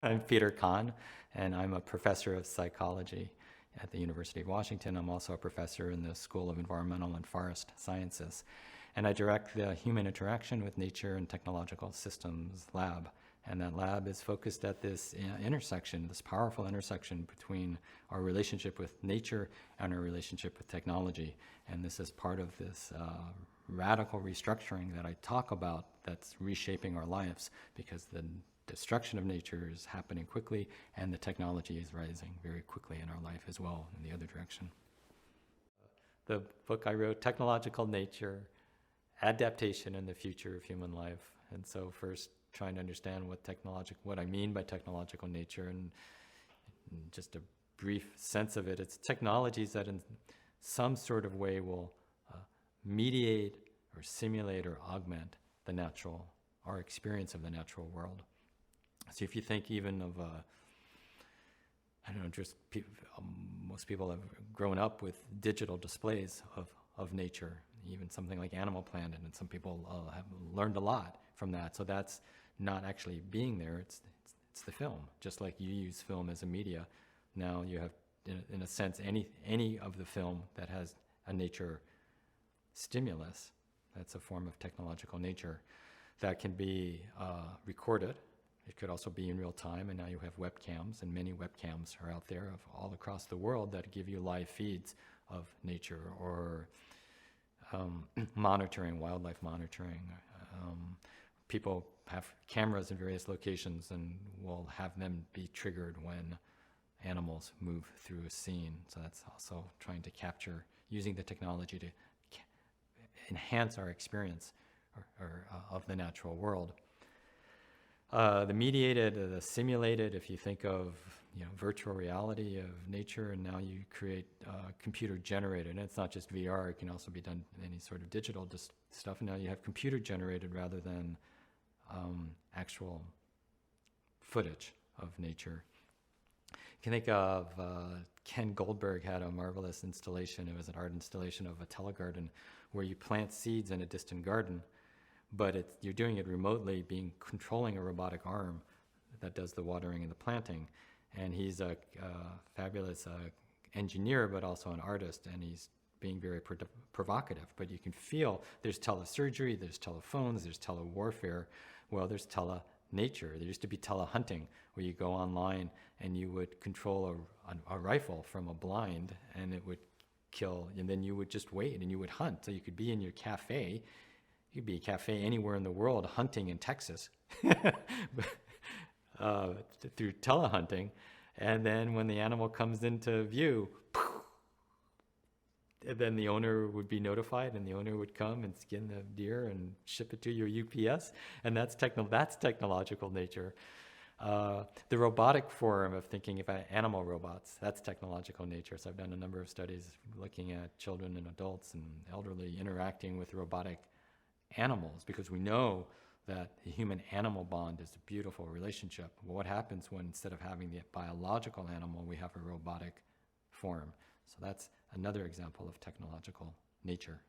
I'm Peter Kahn, and I'm a professor of psychology at the University of Washington. I'm also a professor in the School of Environmental and Forest Sciences. And I direct the Human Interaction with Nature and Technological Systems lab. And that lab is focused at this intersection, this powerful intersection between our relationship with nature and our relationship with technology. And this is part of this radical restructuring that I talk about that's reshaping our lives, because the destruction of nature is happening quickly and the technology is rising very quickly in our life as well in the other direction. The book I wrote, Technological Nature, Adaptation and the Future of Human Life. And so first trying to understand what I mean by technological nature, and just a brief sense of it. It's technologies that in some sort of way will mediate or simulate or augment our experience of the natural world. So if you think even of, I don't know, just most people have grown up with digital displays of nature, even something like Animal Planet, and some people have learned a lot from that. So that's not actually being there, it's the film. Just like you use film as a media, now you have, in a sense, any of the film that has a nature stimulus, that's a form of technological nature that can be recorded. It could also be in real time, and now you have webcams, and many webcams are out there of all across the world that give you live feeds of nature, or monitoring, wildlife monitoring. People have cameras in various locations and will have them be triggered when animals move through a scene. So that's also trying to capture, using the technology to enhance our experience of the natural world. The mediated, the simulated, if you think of virtual reality of nature, and now you create computer generated, and it's not just VR, it can also be done in any sort of digital stuff. And now you have computer generated rather than actual footage of nature. You can think of Ken Goldberg had a marvelous installation. It was an art installation of a telegarden where you plant seeds in a distant garden, but you're doing it remotely, controlling a robotic arm that does the watering and the planting. And he's a fabulous engineer, but also an artist, and he's being very provocative. But you can feel there's telesurgery, there's telephones, there's telewarfare. Well, there's tele-nature. There used to be tele-hunting, where you go online and you would control a rifle from a blind, and it would kill, and then you would just wait and you would hunt. So you could be in your cafe. You could be a cafe anywhere in the world hunting in Texas through telehunting. And then when the animal comes into view, then the owner would be notified, and the owner would come and skin the deer and ship it to your UPS. And that's technological nature. The robotic form of thinking about animal robots, that's technological nature. So I've done a number of studies looking at children and adults and elderly interacting with robotic animals, because we know that the human-animal bond is a beautiful relationship. Well, what happens when instead of having the biological animal, we have a robotic form? So that's another example of technological nature.